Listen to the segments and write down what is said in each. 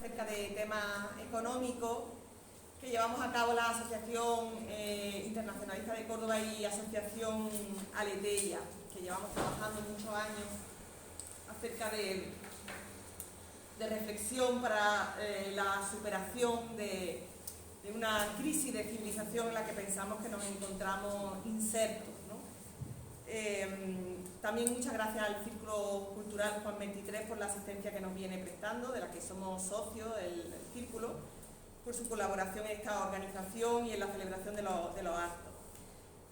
acerca de temas económicos que llevamos a cabo la Asociación Internacionalista de Córdoba y Asociación Aleteia, que llevamos trabajando muchos años acerca de reflexión para la superación de una crisis de civilización en la que pensamos que nos encontramos insertos, ¿no? También muchas gracias al Círculo Cultural Juan 23 por la asistencia que nos viene prestando, de la que somos socios, el Círculo, por su colaboración en esta organización y en la celebración de los actos.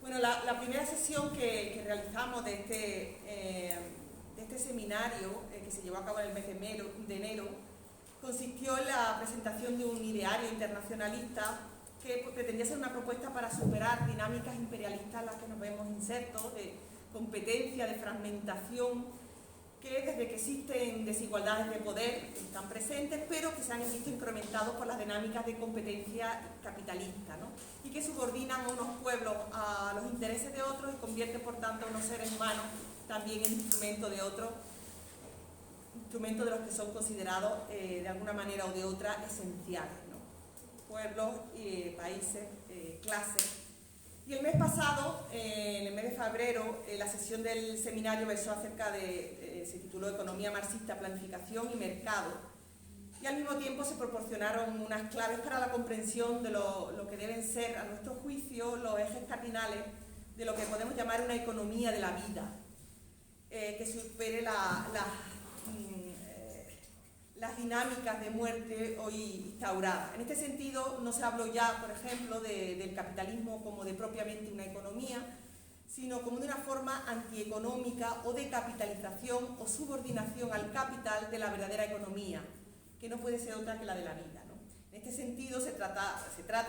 Bueno, la primera sesión que realizamos de este seminario, que se llevó a cabo en el mes de enero, consistió en la presentación de un ideario internacionalista que pretendía ser una propuesta para superar dinámicas imperialistas en las que nos vemos insertos, de competencia, de fragmentación, que desde que existen desigualdades de poder están presentes, pero que se han visto incrementados por las dinámicas de competencia capitalista, ¿no? Y que subordinan a unos pueblos a los intereses de otros y convierten, por tanto, a unos seres humanos también en instrumento de otros, instrumentos de los que son considerados de alguna manera o de otra esenciales, ¿no? Pueblos, países, clases. Y el mes pasado, en el mes de febrero, la sesión del seminario versó acerca se tituló Economía marxista, planificación y mercado. Y al mismo tiempo se proporcionaron unas claves para la comprensión de lo que deben ser, a nuestro juicio, los ejes cardinales de lo que podemos llamar una economía de la vida, que supere las dinámicas de muerte hoy instauradas. En este sentido, no se habló ya, por ejemplo, del capitalismo como de propiamente una economía, sino como de una forma antieconómica o de capitalización o subordinación al capital de la verdadera economía, que no puede ser otra que la de la vida, ¿no? En este sentido se trata,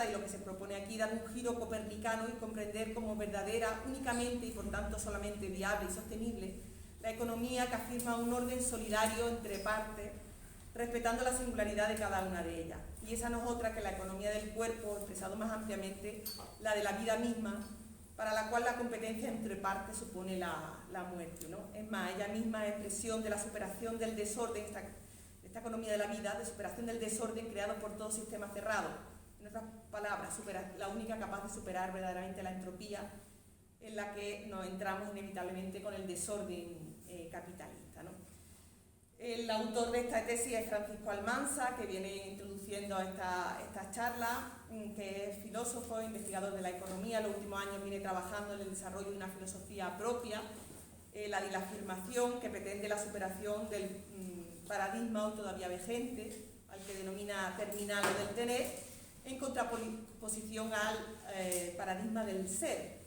y lo que se propone aquí, dar un giro copernicano y comprender como verdadera únicamente y por tanto solamente viable y sostenible la economía que afirma un orden solidario entre partes, respetando la singularidad de cada una de ellas. Y esa no es otra que la economía del cuerpo, expresado más ampliamente, la de la vida misma, para la cual la competencia entre partes supone la muerte, ¿no? Es más, ella misma es expresión de la superación del desorden, esta economía de la vida, de superación del desorden creado por todo sistema cerrado. En otras palabras, la única capaz de superar verdaderamente la entropía en la que nos entramos inevitablemente con el desorden capitalista, ¿no? El autor de esta tesis es Francisco Almansa, que viene introduciendo esta charla, que es filósofo e investigador de la economía. En los últimos años viene trabajando en el desarrollo de una filosofía propia, la de la afirmación, que pretende la superación del paradigma hoy todavía vigente, al que denomina terminal o del tener, en contraposición al paradigma del ser.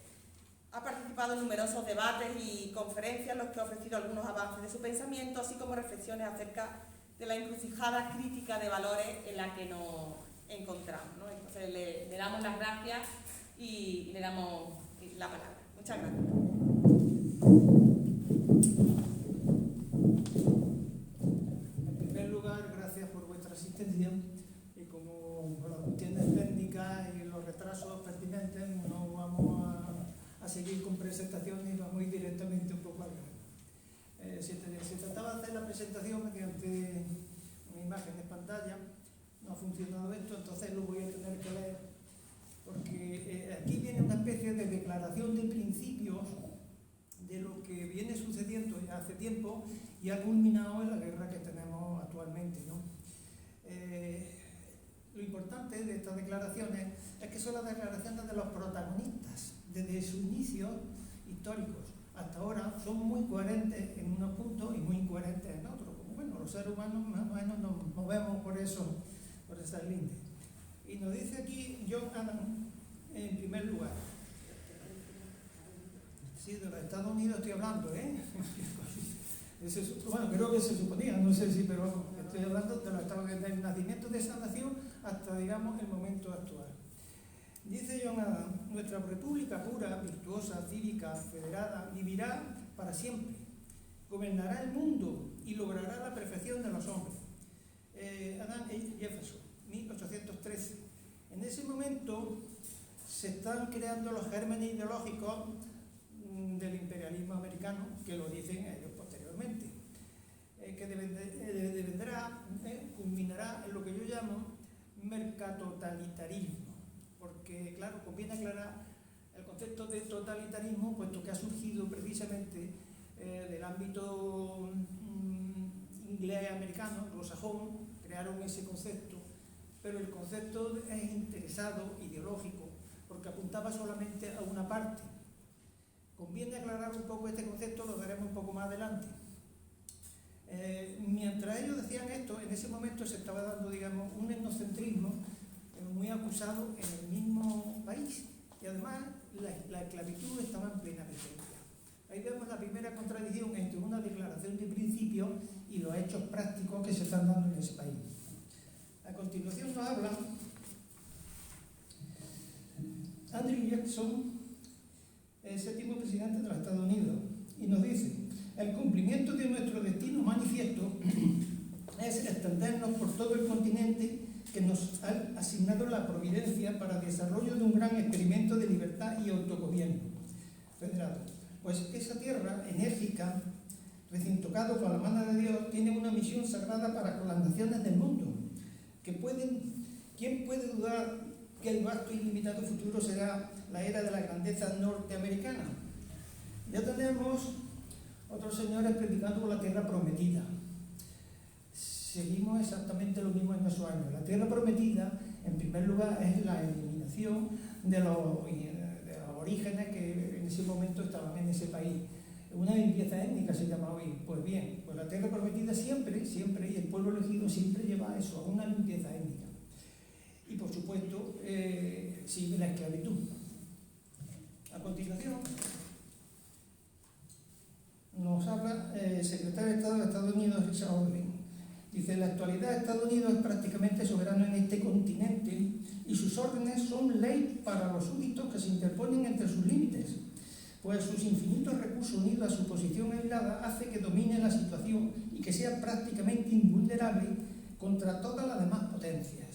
Ha participado en numerosos debates y conferencias en los que ha ofrecido algunos avances de su pensamiento, así como reflexiones acerca de la encrucijada crítica de valores en la que nos encontramos, ¿no? Entonces le damos las gracias y le damos la palabra. Muchas gracias. En primer lugar, gracias por vuestra asistencia y como por las cuestiones técnicas y los retrasos pertinentes no vamos a seguir con presentaciones y vamos a ir directamente un poco al grano. Se trataba de hacer la presentación mediante una imagen de pantalla, no ha funcionado esto, entonces lo voy a tener que leer, porque aquí viene una especie de declaración de principios de lo que viene sucediendo ya hace tiempo y ha culminado en la guerra que tenemos actualmente, ¿no? Lo importante de estas declaraciones es que son las declaraciones de los protagonistas desde sus inicios históricos. Hasta ahora son muy coherentes en unos puntos y muy incoherentes en otros. Como bueno, los seres humanos más o menos nos movemos por esas líneas. Y nos dice aquí John Adam, en primer lugar. Sí, de los Estados Unidos estoy hablando, ¿eh? Bueno, creo que se suponía, no sé si, pero estoy hablando de los Estados Unidos, del nacimiento de esa nación hasta, digamos, el momento actual. Dice John Adam, nuestra república pura, virtuosa, cívica, federada, vivirá para siempre. Gobernará el mundo y logrará la perfección de los hombres. Adam Jefferson, 1813. En ese momento se están creando los gérmenes ideológicos del imperialismo americano, que lo dicen ellos posteriormente. culminará en lo que yo llamo mercatotalitarismo, porque claro, conviene aclarar el concepto de totalitarismo, puesto que ha surgido precisamente del ámbito inglés-americano, anglosajón, crearon ese concepto, pero el concepto es interesado, ideológico, porque apuntaba solamente a una parte. Conviene aclarar un poco este concepto, lo daremos un poco más adelante. Mientras ellos decían esto, en ese momento se estaba dando, digamos, un etnocentrismo muy acusado en el mismo país, y además la esclavitud estaba en plena vigencia. Ahí vemos la primera contradicción entre una declaración de principios y los hechos prácticos que se están dando en ese país. A continuación nos habla Andrew Jackson, el séptimo presidente de los Estados Unidos, y nos dice: el cumplimiento de nuestro destino manifiesto es extendernos por todo el continente que nos ha asignado la providencia para el desarrollo de un gran experimento de libertad y autogobierno federado. Pues esa tierra enérgica, recién tocado con la mano de Dios, tiene una misión sagrada para con las naciones del mundo. ¿Quién puede dudar que el vasto y limitado futuro será la era de la grandeza norteamericana? Ya tenemos otros señores predicando por la tierra prometida. Seguimos exactamente lo mismo en esos años. La tierra prometida, en primer lugar, es la eliminación de los aborígenes que en ese momento estaban en ese país. Una limpieza étnica se llama hoy. Pues bien, pues la tierra prometida siempre, y el pueblo elegido siempre lleva a eso, a una limpieza étnica. Y por supuesto, sigue la esclavitud. A continuación, nos habla el secretario de Estado de Estados Unidos, Richard Holding. Dice: en la actualidad Estados Unidos es prácticamente soberano en este continente y sus órdenes son ley para los súbditos que se interponen entre sus límites, pues sus infinitos recursos unidos a su posición aislada hace que domine la situación y que sea prácticamente invulnerable contra todas las demás potencias.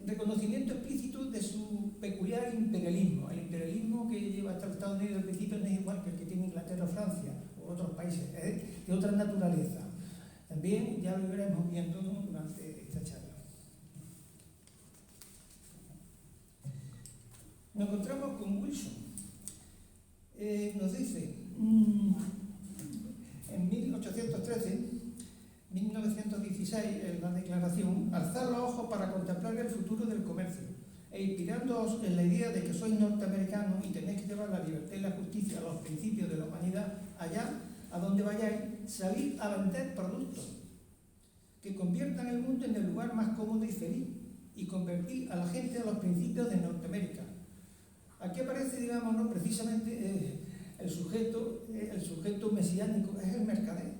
Reconocimiento explícito de su peculiar imperialismo. El imperialismo que lleva hasta Estados Unidos al principio no es igual que el que tiene Inglaterra o Francia o otros países, es de otra naturaleza. También ya lo iremos viendo durante esta charla. Nos encontramos con Wilson. Nos dice, en 1916, en la declaración: alzad los ojos para contemplar el futuro del comercio, e inspirándoos en la idea de que sois norteamericanos y tenéis que llevar la libertad y la justicia a los principios de la humanidad allá a donde vayáis, salid a vender productos que conviertan el mundo en el lugar más cómodo y feliz, y convertir a la gente a los principios de Norteamérica. Aquí aparece, digamos, ¿no?, precisamente el sujeto mesiánico, es el mercader,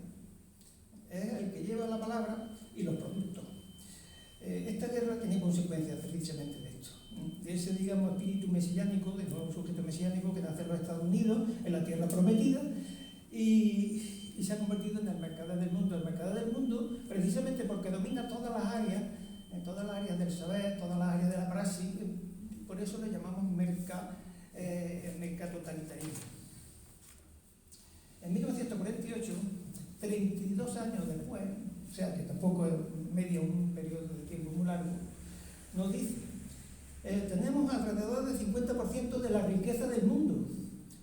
es el que lleva la palabra y los productos. Esta guerra tiene consecuencias precisamente de esto, de ese, digamos, espíritu mesiánico, de nuevo sujeto mesiánico que nace en los Estados Unidos, en la tierra prometida, y se ha convertido en el mercader del mundo. El mercader del mundo, precisamente porque domina todas las áreas del saber, todas las áreas de la praxis. Por eso le llamamos mercatotalitarismo. En 1948, 32 años después, o sea que tampoco es un periodo de tiempo muy largo, nos dice: tenemos alrededor del 50% de la riqueza del mundo,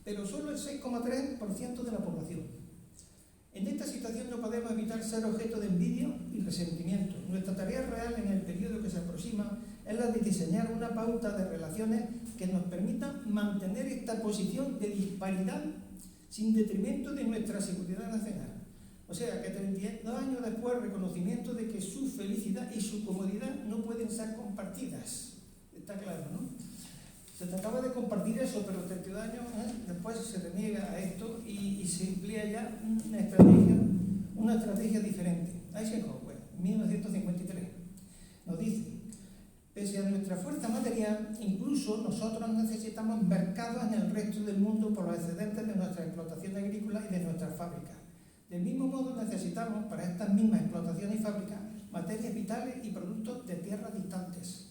pero solo el 6,3% de la población. En esta situación no podemos evitar ser objeto de envidia y resentimiento. Nuestra tarea real en el periodo que se aproxima es la de diseñar una pauta de relaciones que nos permita mantener esta posición de disparidad sin detrimento de nuestra seguridad nacional. O sea que 32 años después, reconocimiento de que su felicidad y su comodidad no pueden ser compartidas. Está claro, ¿no? Se trataba de compartir eso, pero 32 años después se reniega a esto y se emplea ya una estrategia diferente. Eisenhower, 1953, nos dice: pese a nuestra fuerza material, incluso nosotros necesitamos mercados en el resto del mundo por los excedentes de nuestra explotación agrícola y de nuestras fábricas. Del mismo modo, necesitamos para estas mismas explotaciones y fábricas materias vitales y productos de tierras distantes.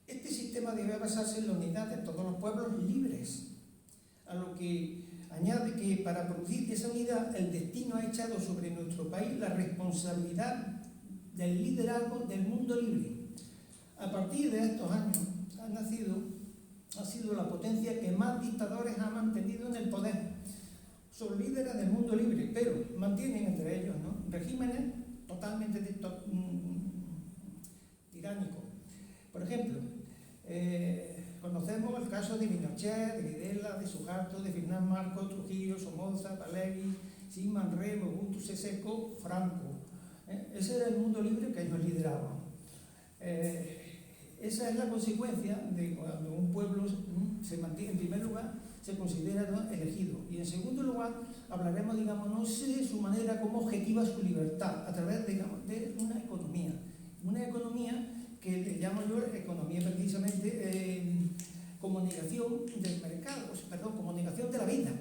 Este sistema debe basarse en la unidad de todos los pueblos libres, a Añade que para producir esa unidad el destino ha echado sobre nuestro país la responsabilidad del liderazgo del mundo libre. A partir de estos años ha sido la potencia que más dictadores ha mantenido en el poder. Son líderes del mundo libre, pero mantienen entre ellos, ¿no?, regímenes totalmente tiránicos. Por ejemplo, conocemos el caso de Pinochet, de Videla, de Suharto, de Fernán Marcos, Trujillo, Somoza, Palegui, Syman Rey, Mobutu Sese Seko, Franco. Ese era el mundo libre que ellos lideraban. Esa es la consecuencia de cuando un pueblo se mantiene, en primer lugar, se considera, ¿no?, elegido. Y en segundo lugar, hablaremos, digamos, no sé, de su manera como objetiva su libertad, a través, digamos, de una economía. Una economía que le llamo yo economía precisamente como negación del mercado, perdón, como negación de la vida.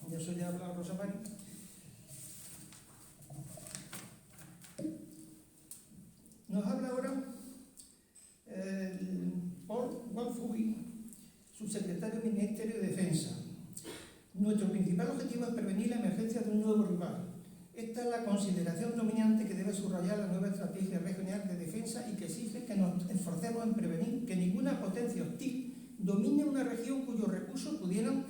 De eso ya ha hablado Rosa María. Nos habla ahora Paul Wang-Fui, subsecretario del Ministerio de Defensa. Nuestro principal objetivo es prevenir la emergencia de un nuevo rival. Esta es la consideración dominante que debe subrayar la nueva estrategia regional de defensa y que exige que nos esforcemos en prevenir que ninguna potencia hostil domine una región cuyos recursos pudieran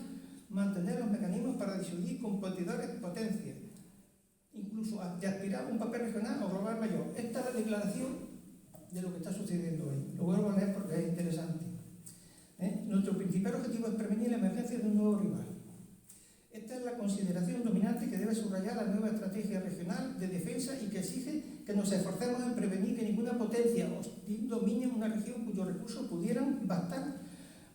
mantener los mecanismos para disuadir competidores potencias, incluso de aspirar a un papel regional o global mayor. Esta es la declaración de lo que está sucediendo hoy. Lo vuelvo a leer porque es interesante. Nuestro principal objetivo es prevenir la emergencia de un nuevo rival. Esta es la consideración dominante que debe subrayar la nueva estrategia regional de defensa y que exige que nos esforcemos en prevenir que ninguna potencia hostil domine una región cuyos recursos pudieran bastar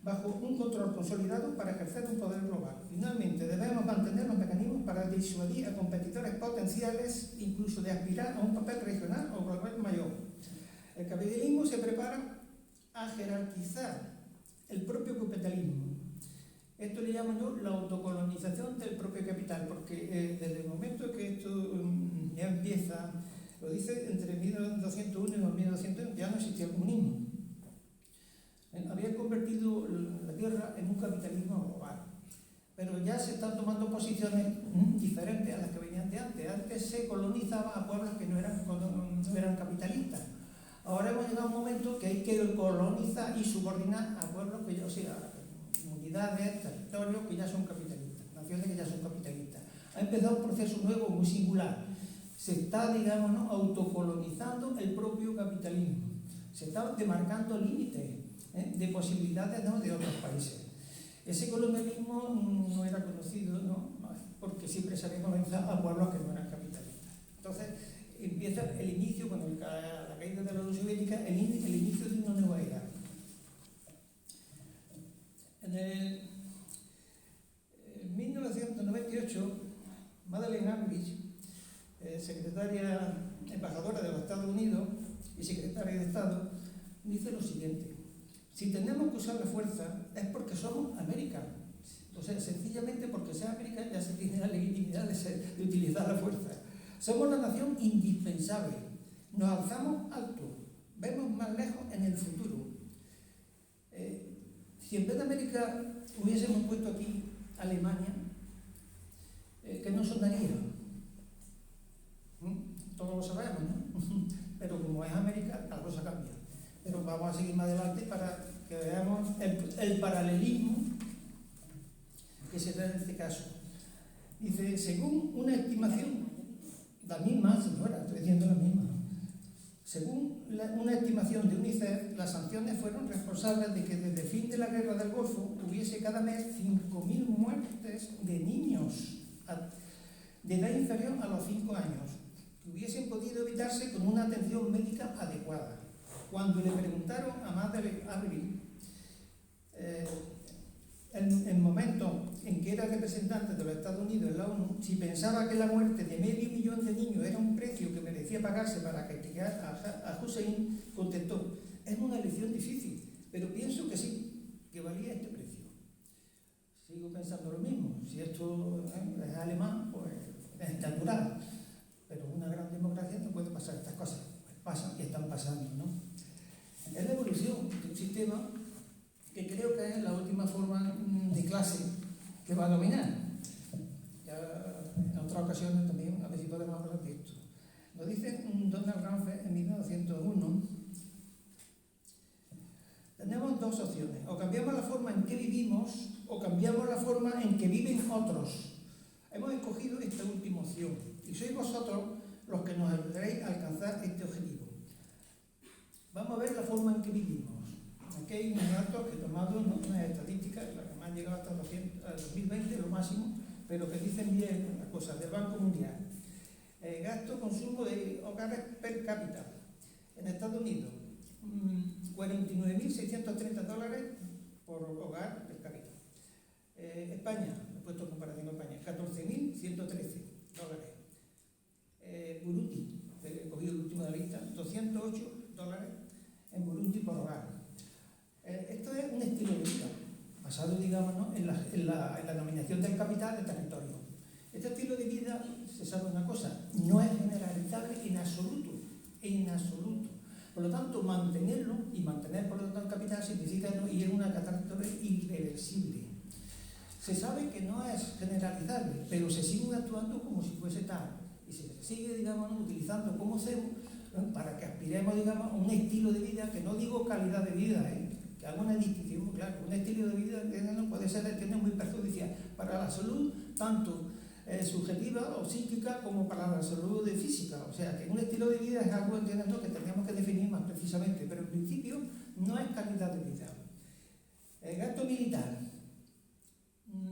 bajo un control consolidado para ejercer un poder global. Finalmente, debemos mantener los mecanismos para disuadir a competidores potenciales, incluso de aspirar a un papel regional o global mayor. El capitalismo se prepara a jerarquizar el propio capitalismo. Esto le llamo yo la autocolonización del propio capital, porque desde el momento que esto ya empieza, lo dice entre 1201 y 1201, ya no existía el comunismo. Había convertido la tierra en un capitalismo global, pero ya se están tomando posiciones diferentes a las que venían de antes. Antes se colonizaba a pueblos que no eran capitalistas. Ahora hemos llegado a un momento que hay que colonizar y subordinar a pueblos que ya, o sea, unidades, territorios que ya son capitalistas, naciones que ya son capitalistas. Ha empezado un proceso nuevo, muy singular. Se está, digamos, ¿no?, autocolonizando el propio capitalismo. Se está demarcando límites de posibilidades, ¿no?, de otros países. Ese colonialismo no era conocido, ¿no?, porque siempre se había colonizado a pueblos que no eran capitalistas. Entonces empieza el inicio, con la caída de la Unión Soviética, el inicio de una nueva era. En 1998, Madeleine Albright, secretaria embajadora de los Estados Unidos y secretaria de Estado, dice lo siguiente: si tenemos que usar la fuerza es porque somos América. O sea, sencillamente porque sea América ya se tiene la legitimidad de utilizar la fuerza. Somos la nación indispensable. Nos alzamos alto, vemos más lejos en el futuro. Si en vez de América hubiésemos puesto aquí Alemania, ¿qué nos sonaría? Todos lo sabemos, ¿no? Pero como es América, la cosa cambia. Pero vamos a seguir más adelante para que veamos el paralelismo que se da en este caso. Dice, según una estimación, la misma, señora, estoy diciendo la misma. Según una estimación de UNICEF, las sanciones fueron responsables de que desde el fin de la guerra del Golfo hubiese cada mes 5.000 muertes de niños de edad inferior a los 5 años, que hubiesen podido evitarse con una atención médica adecuada. Cuando le preguntaron a Madeleine Albright, en el momento en que era representante de los Estados Unidos en la ONU, si pensaba que la muerte de 500.000 de niños era un precio que merecía pagarse para castigar a Hussein, contestó: es una elección difícil, pero pienso que sí, que valía este precio. Sigo pensando lo mismo. Si esto es alemán, pues es natural, pero una gran democracia no puede pasar estas cosas. Pues pasan y están pasando, ¿no? Es la evolución de un sistema que creo que es la última forma de clase que va a dominar. otras ocasiones también, a ver si podemos hablar de esto. Nos dice Donald Rumsfeld en 1901, tenemos dos opciones, o cambiamos la forma en que vivimos o cambiamos la forma en que viven otros. Hemos escogido esta última opción y sois vosotros los que nos ayudaréis a alcanzar este objetivo. Vamos a ver la forma en que vivimos. Aquí hay unos datos que he tomado, ¿no?, unas estadísticas, las que me han llegado hasta 2020, lo máximo, pero que dicen bien las cosas del Banco Mundial. Gasto, consumo de hogares per cápita. En Estados Unidos, $49.630 por hogar per cápita. España, he puesto en comparación con España, $14.113. Burundi, he cogido el último de la lista, $208 en Burundi por hogar. Esto es un estilo de vida, basado, digamos, ¿no?, en la nominación del capital del territorio. Este estilo de vida, se sabe una cosa, no es generalizable en absoluto, en absoluto. Por lo tanto, mantenerlo y mantener, por lo tanto, el capital significa no ir a una catástrofe irreversible. Se sabe que no es generalizable, pero se sigue actuando como si fuese tal. Y se sigue, digamos, utilizando como hacemos, ¿no?, para que aspiremos, digamos, a un estilo de vida, que no digo calidad de vida, que haga una distinción, claro, un estilo de vida que no puede ser, tiene muy perjudicial para la salud, tanto subjetiva o psíquica como para la salud física. O sea, que un estilo de vida es algo, entiendo, que tendríamos que definir más precisamente, pero en principio no es calidad de vida. El gasto militar.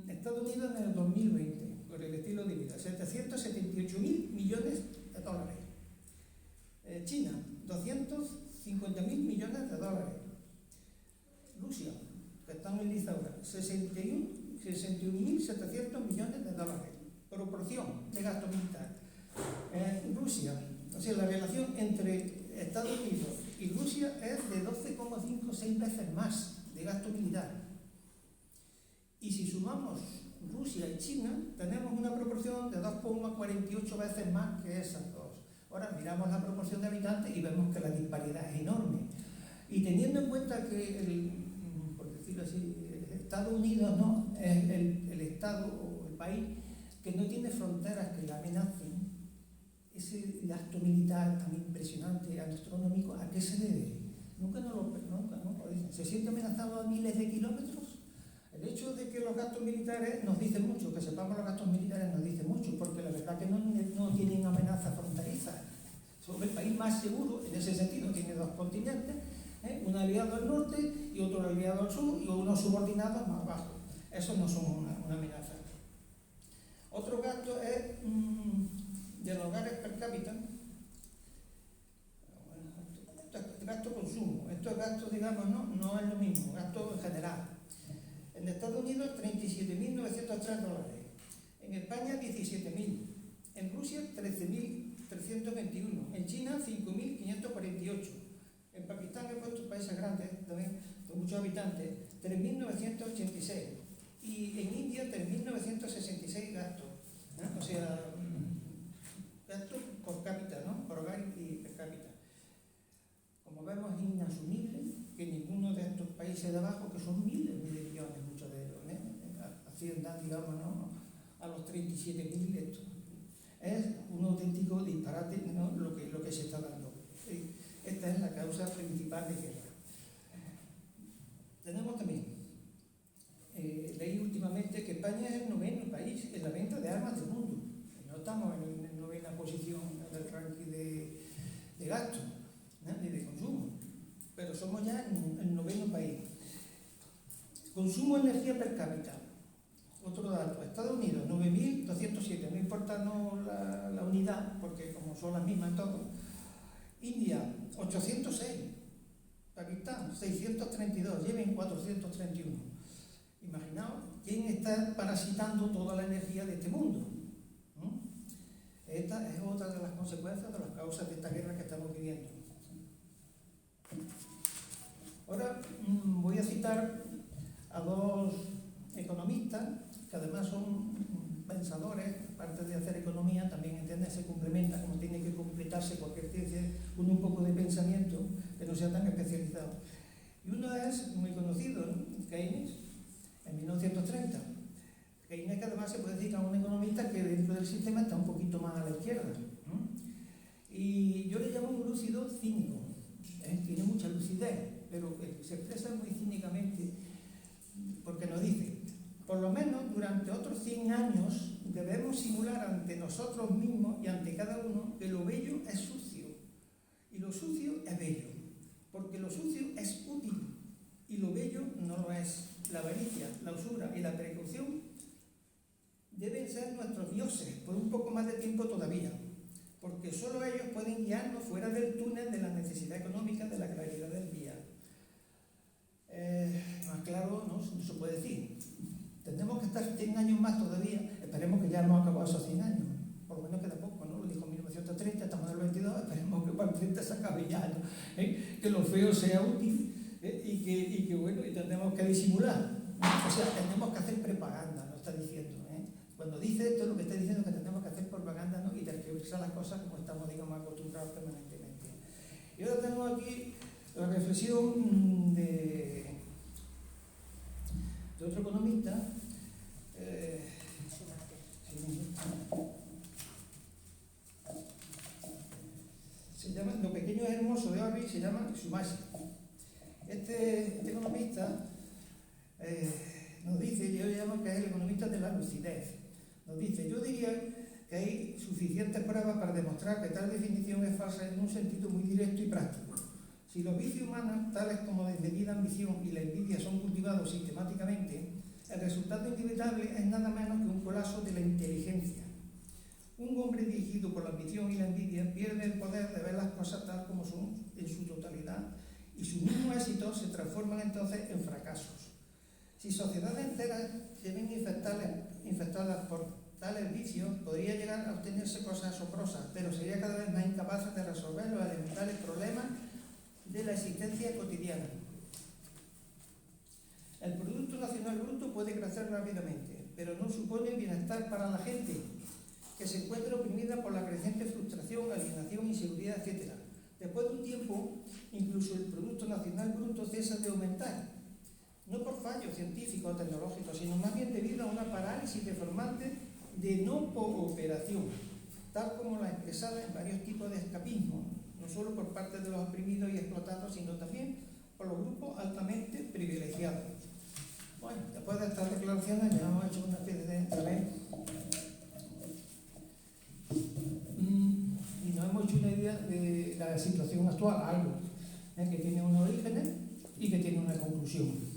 Estados Unidos en el 2020, por el estilo de vida, $778.000 millones. China, $250.000 millones. Rusia, que está en el lista ahora, $61.700 millones. Proporción de gasto militar. Rusia, o sea, la relación entre Estados Unidos y Rusia es de 12,56 veces más de gasto militar. Y si sumamos Rusia y China, tenemos una proporción de 2,48 veces más que esas dos. Ahora miramos la proporción de habitantes y vemos que la disparidad es enorme. Y teniendo en cuenta que, por decirlo así, Estados Unidos, ¿no?, es el estado o el país que no tiene fronteras que la amenacen, ese gasto militar tan impresionante, astronómico, ¿a qué se debe? Nunca lo dicen. ¿Se siente amenazado a miles de kilómetros? El hecho de que los gastos militares nos dicen mucho, que sepamos los gastos militares nos dice mucho, porque la verdad que no tienen amenaza fronteriza. Somos el país más seguro, en ese sentido, tiene dos continentes, un aliado al norte y otro aliado al sur, y unos subordinados más abajo. Esos no son una amenaza. Otro gasto es de los hogares per cápita. Esto es gasto consumo. Esto es gasto, digamos, no es lo mismo, gasto en general. En Estados Unidos, $37.903. En España, 17.000. En Rusia, 13.321. En China, 5.548. En Pakistán, he puesto países grandes, también, con muchos habitantes, 3.986. Y en India, 3.966 gastos. ¿No? O sea, gastos por cápita, ¿no?, por hogar y per cápita. Como vemos, es inasumible que ninguno de estos países de abajo, que son miles de millones, muchos de ellos, asciendan, digamos, ¿no?, a los 37.000 estos. Es un auténtico disparate, ¿no?, lo que se está dando. Esta es la causa principal de guerra. Tenemos también, leí últimamente que España es el 9º país en la venta de armas del mundo. No estamos en la 9ª posición del ranking de gasto, ¿no?, ni de consumo, pero somos ya el 9º país. Consumo de energía per cápita. Otro dato, Estados Unidos, 9.207, no importa la unidad, porque como son las mismas en todo. India, 806. Pakistán, 632, Yemen, 431. Imaginaos quién está parasitando toda la energía de este mundo. Esta es otra de las consecuencias, de las causas de esta guerra que estamos viviendo. Ahora voy a citar a dos economistas, que además son pensadores, aparte de hacer economía, también entienden, se complementa, como tiene que completarse cualquier ciencia, con un poco de pensamiento que no sea tan especializado. Y uno es muy conocido, ¿no?, Keynes, en 1930. Keynes, que además se puede decir que es un economista que dentro del sistema está un poquito más a la izquierda, ¿no? Y yo le llamo un lúcido cínico, tiene mucha lucidez, pero se expresa muy cínicamente, porque nos dice: por lo menos durante otros 100 años debemos simular ante nosotros mismos y ante cada uno que lo bello es sucio y lo sucio es bello, porque lo sucio es útil y lo bello no lo es. La avaricia, la usura y la precaución deben ser nuestros dioses por un poco más de tiempo todavía, porque solo ellos pueden guiarnos fuera del túnel de la necesidad económica, de la claridad del día. Más claro no se puede decir. Tendremos que estar 100 años más todavía. Esperemos que ya hemos acabado esos 100 años, por lo menos queda poco, ¿no? Lo dijo en 1930, estamos en el 22, esperemos que para el 30 se acabe ya, ¿no? Que lo feo sea útil, y que bueno, y tendremos que disimular, ¿no? O sea, tenemos que hacer propaganda, nos está diciendo, ¿eh? Cuando dice esto, lo que está diciendo es que tenemos que hacer propaganda, ¿no? Y tergiversar las cosas como estamos, digamos, acostumbrados permanentemente. Y ahora tenemos aquí la reflexión de otro economista, se llama, lo pequeño es hermoso de Orri, se llama Tsumashi. Este economista nos dice, yo llamo que es el economista de la lucidez, nos dice: yo diría que hay suficientes pruebas para demostrar que tal definición es falsa en un sentido muy directo y práctico. Si los vicios humanos, tales como desmedida ambición y la envidia, son cultivados sistemáticamente, el resultado inevitable es nada menos que un colapso de la inteligencia. Un hombre dirigido por la ambición y la envidia pierde el poder de ver las cosas tal como son en su totalidad, y sus mismos éxitos se transforman entonces en fracasos. Si sociedades enteras se ven infectadas por tales vicios, podría llegar a obtenerse cosas asombrosas, pero sería cada vez más incapaz de resolver los elementales problemas de la existencia cotidiana. El Producto Nacional Bruto puede crecer rápidamente, pero no supone bienestar para la gente, que se encuentra oprimida por la creciente frustración, alienación, inseguridad, etc. Después de un tiempo, incluso el Producto Nacional Bruto cesa de aumentar, no por fallos científicos o tecnológicos, sino más bien debido a una parálisis deformante de no cooperación, tal como la expresada en varios tipos de escapismo, no solo por parte de los oprimidos y explotados, sino también por los grupos altamente privilegiados. Bueno, después de estas declaraciones ya hemos hecho una especie de y nos hemos hecho una idea de la situación actual, algo que tiene unos orígenes y que tiene una conclusión.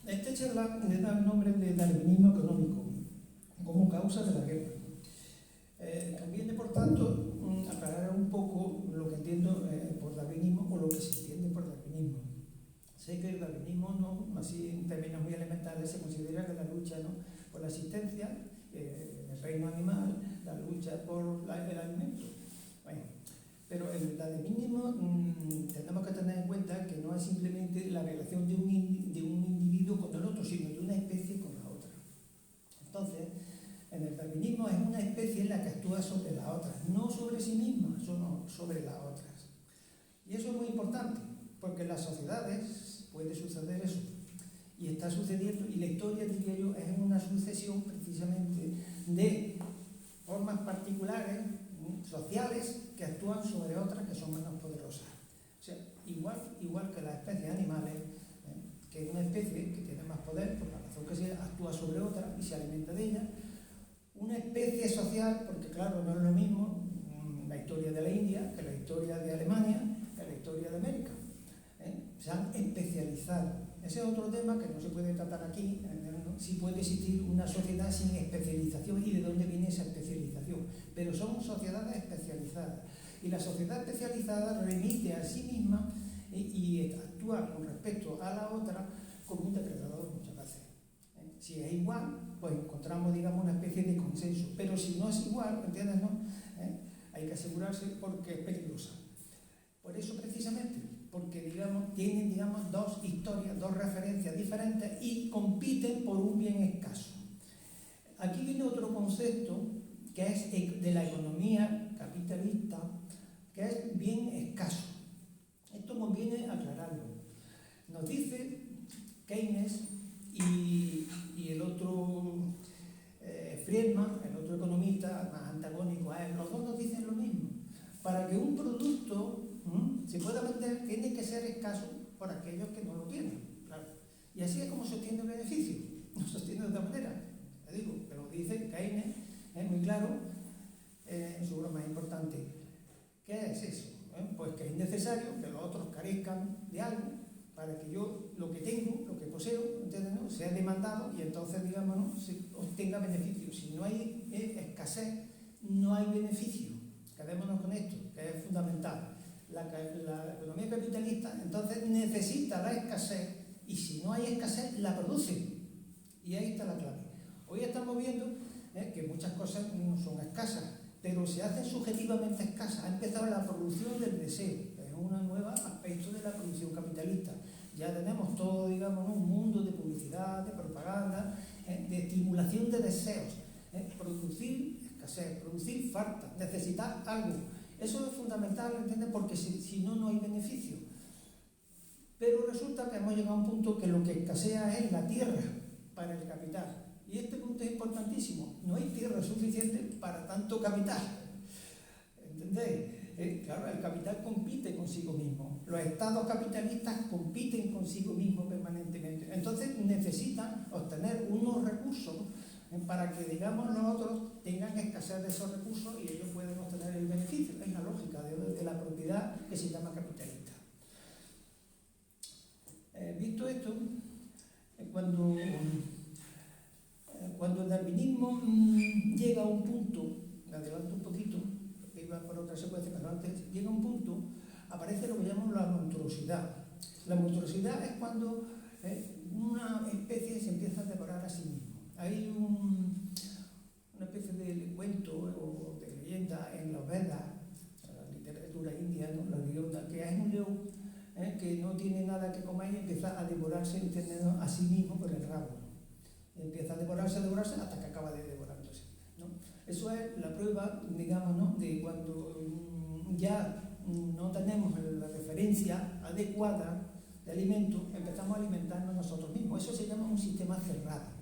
Este charla le da el nombre de darwinismo económico como causa de la guerra. Conviene, por tanto, aclarar un poco lo que entiendo por darwinismo o lo que se entiende por darwinismo. Sé que el darwinismo, no, así en términos muy elementales, se considera que la lucha, ¿no?, por la existencia, el reino animal, la lucha por el alimento. Bueno, pero el darwinismo tenemos que tener en cuenta que no es simplemente la relación de un individuo con el otro, sino de una especie con la otra. Entonces, en el darwinismo es una especie en la que actúa sobre las otras, no sobre sí misma, sino sobre las otras. Y eso es muy importante, porque en las sociedades puede suceder eso. Y está sucediendo, y la historia, diría yo, es una sucesión precisamente de formas particulares, sociales, que actúan sobre otras que son menos poderosas. O sea, igual que las especies animales, que una especie que tiene más poder, por la razón que sea, actúa sobre otra y se alimenta de ella. Una especie social, porque claro, no es lo mismo la historia de la India que la historia de Alemania, que la historia de América. Se han especializado. Ese es otro tema que no se puede tratar aquí, ¿no? Si puede existir una sociedad sin especialización y de dónde viene esa especialización. Pero son sociedades especializadas. Y la sociedad especializada remite a sí misma y actúa con respecto a la otra como un depredador muchas veces. Si es igual, pues encontramos, digamos, una especie de consenso. Pero si no es igual, ¿entiendes, no? Hay que asegurarse porque es peligrosa. Por eso, precisamente, porque, digamos, tienen, digamos, dos historias, dos referencias diferentes y compiten por un bien escaso. aquí viene otro concepto que es de la economía capitalista, que es bien escaso. Esto conviene aclararlo. Nos dice Keynes y el otro Friedman, el otro economista más antagónico a él, los dos nos dicen lo mismo. Para que un producto se pueda vender, tiene que ser escaso por aquellos que no lo tienen. Claro. Y así es como se obtiene el beneficio. No se obtiene de otra manera. Le digo, pero dice Keynes, es muy claro, en su obra más importante. ¿Qué es eso? Pues que es necesario que los otros carezcan de algo para que yo lo que tengo, lo que poseo, ¿no?, sea demandado y entonces, digamos, ¿no?, se obtenga beneficio. Si no hay escasez, no hay beneficio. Quedémonos con esto, que es fundamental. La economía capitalista entonces necesita la escasez y si no hay escasez, la produce. Y ahí está la clave. Hoy estamos viendo que muchas cosas no son escasas, pero se hacen subjetivamente escasas. Ha empezado la producción del deseo, que es un nuevo aspecto de la producción capitalista. Ya tenemos todo, digamos, un mundo de publicidad, de propaganda, de estimulación de deseos. Producir escasez, producir falta, necesitar algo. Eso es fundamental, ¿entiendes? Porque si no, no hay beneficio. Pero resulta que hemos llegado a un punto que lo que escasea es la tierra para el capital. Y este punto es importantísimo. No hay tierra suficiente para tanto capital. ¿Entendéis? Claro, el capital compite consigo mismo. Los estados capitalistas compiten consigo mismos permanentemente. Entonces necesitan obtener unos recursos para que, digamos, los otros tengan escasez de esos recursos y ellos pueden obtener el beneficio. Es la lógica de la propiedad que se llama capitalista. Visto esto, cuando el darwinismo llega a un punto, me adelanto un poquito, porque iba por otra secuencia, pero antes, llega a un punto, aparece lo que llamamos la monstruosidad. La monstruosidad es cuando una especie se empieza a devorar a sí misma. Hay una especie de cuento o de leyenda en los Vedas, la literatura india, ¿no?, la leyenda, que es un león que no tiene nada que comer y empieza a devorarse a sí mismo por el rabo. Empieza a devorarse hasta que acaba de devorándose, ¿no? Eso es la prueba, digamos, ¿no?, de cuando ya no tenemos la referencia adecuada de alimento, empezamos a alimentarnos nosotros mismos. Eso se llama un sistema cerrado.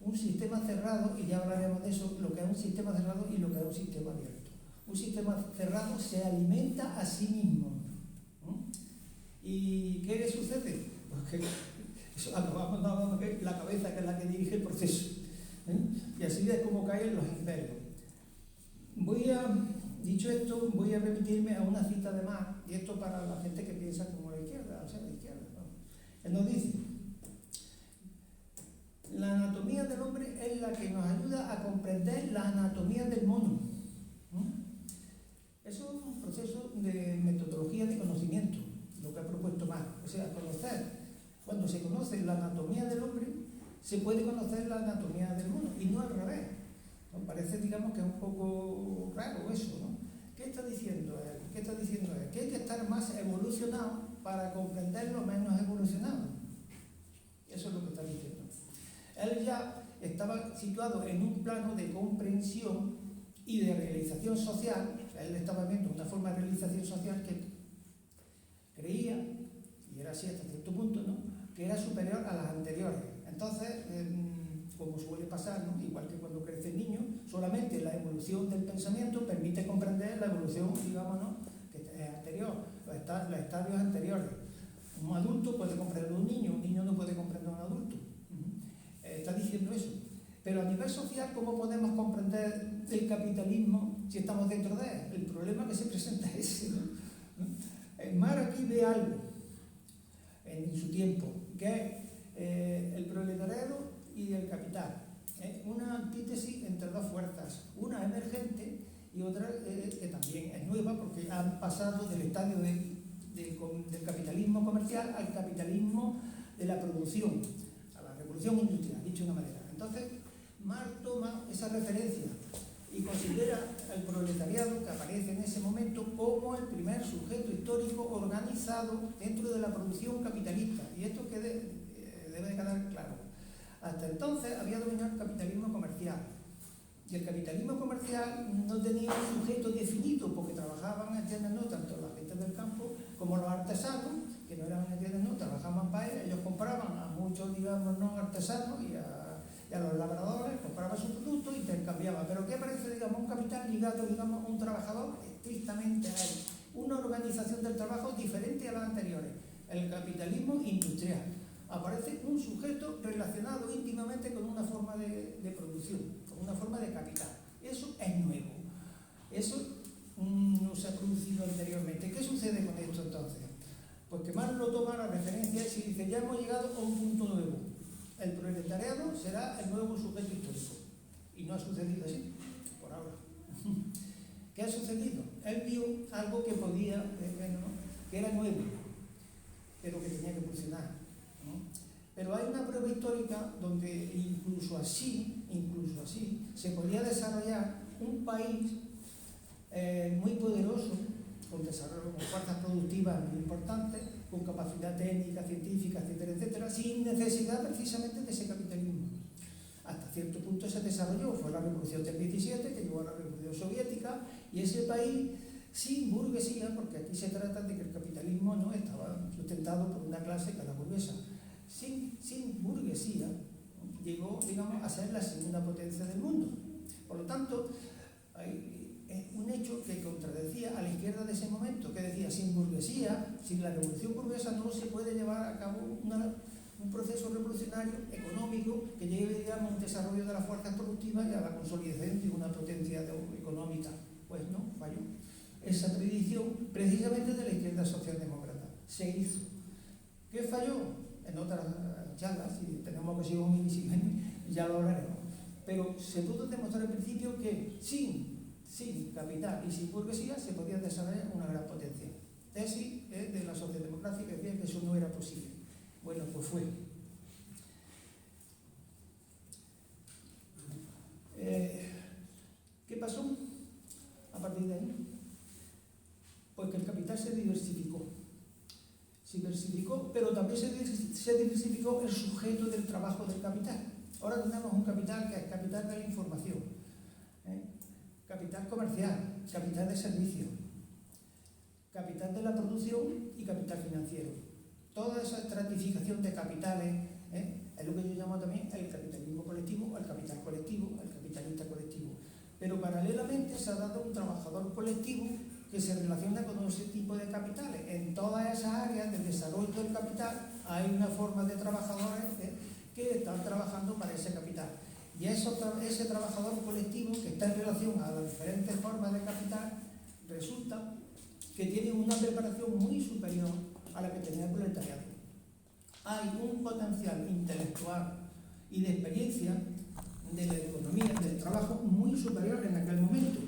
Un sistema cerrado, y ya hablaremos de eso, lo que es un sistema cerrado y lo que es un sistema abierto. Un sistema cerrado se alimenta a sí mismo. ¿Y qué le sucede? Pues que eso acabamos dando la cabeza, que es la que dirige el proceso. Y así es como caen los imperios. Dicho esto, voy a remitirme a una cita de Marx, y esto para la gente que piensa como la izquierda, o sea, la izquierda, ¿no? Él nos dice: la anatomía del hombre es la que nos ayuda a comprender la anatomía del mono. Eso es un proceso de metodología de conocimiento, lo que ha propuesto Marx. O sea, conocer. Cuando se conoce la anatomía del hombre, se puede conocer la anatomía del mono, y no al revés. Nos parece, digamos, que es un poco raro eso, ¿no? ¿Qué está diciendo él? Que hay que estar más evolucionado para comprender lo menos evolucionado. Eso es lo que está diciendo. Él ya estaba situado en un plano de comprensión y de realización social. Él estaba viendo una forma de realización social que creía, y era así hasta cierto punto, ¿no?, que era superior a las anteriores. Entonces, como suele pasar, ¿no?, igual que cuando crece el niño, solamente la evolución del pensamiento permite comprender la evolución, digamos, ¿no?, que es anterior, los estadios anteriores. Un adulto puede comprender a un niño no puede comprender a un adulto. Está diciendo eso. Pero a nivel social, ¿cómo podemos comprender el capitalismo si estamos dentro de él? El problema que se presenta es ese, ¿no? Marx aquí ve algo en su tiempo, que es el proletariado y el capital. Una antítesis entre dos fuerzas, una emergente y otra que también es nueva, porque han pasado del estadio del capitalismo comercial al capitalismo de la producción, a la revolución industrial, dicho de una manera. Entonces, Marx toma esa referencia y considera al proletariado que aparece en ese momento como el primer sujeto histórico organizado dentro de la producción capitalista. Y esto debe de quedar claro. Hasta entonces había dominado el capitalismo comercial. comercial. Y el capitalismo comercial no tenía un sujeto definido, porque trabajaban, ¿entiendes? No, tanto la gente del campo como los artesanos, que no eran, ¿entiendes? No, trabajaban para ellos compraban a muchos, digamos, no artesanos y a los labradores, compraban sus productos y intercambiaban. Pero ¿qué parece, digamos, un capital ligado, digamos, a un trabajador estrictamente a él? Una organización del trabajo diferente a las anteriores, el capitalismo industrial. Aparece un sujeto relacionado íntimamente con una forma de producción, con una forma de capital. Eso es nuevo. Eso no se ha producido anteriormente. ¿Qué sucede con esto entonces? Pues que Marx lo toma la referencia y dice, ya hemos llegado a un punto nuevo. El proletariado será el nuevo sujeto histórico. Y no ha sucedido así, por ahora. ¿Qué ha sucedido? Él vio algo que podía, que era nuevo, pero que tenía que funcionar. Pero hay una prueba histórica donde incluso así se podía desarrollar un país muy poderoso, con desarrollo, con fuerzas productivas muy importantes, con capacidad técnica, científica, etcétera, etcétera, sin necesidad precisamente de ese capitalismo. Hasta cierto punto se desarrolló, fue la Revolución del 17, que llevó a la Revolución Soviética, y ese país sin burguesía, porque aquí se trata de que el capitalismo no estaba sustentado por una clase que era la burguesa. Sin burguesía, llegó, digamos, a ser la segunda potencia del mundo. Por lo tanto, es un hecho que contradecía a la izquierda de ese momento, que decía, sin burguesía, sin la revolución burguesa no se puede llevar a cabo un proceso revolucionario económico que lleve, digamos, a un desarrollo de las fuerzas productivas y a la consolidación de una potencia económica. Pues no, falló. Esa predicción, precisamente de la izquierda socialdemócrata, se hizo. ¿Qué falló? En otras charlas, si tenemos que seguir ya lo hablaremos. Pero se pudo demostrar en principio que sin capital y sin burguesía se podía desarrollar una gran potencia. Tesis de la socialdemocracia que decía que eso no era posible. Bueno, pues fue. ¿Qué pasó a partir de ahí? Pues que el capital se diversificó. Pero también se diversificó el sujeto del trabajo del capital. Ahora tenemos un capital que es capital de la información, capital comercial, capital de servicio, capital de la producción y capital financiero. Toda esa estratificación de capitales es lo que yo llamo también el capitalismo colectivo, el capital colectivo, el capitalista colectivo. Pero paralelamente se ha dado un trabajador colectivo que se relaciona con ese tipo de capitales. En todas esas áreas del desarrollo del capital hay una forma de trabajadores que están trabajando para ese capital. Y ese trabajador colectivo que está en relación a las diferentes formas de capital resulta que tiene una preparación muy superior a la que tenía el proletariado. Hay un potencial intelectual y de experiencia de la economía, del trabajo, muy superior en aquel momento.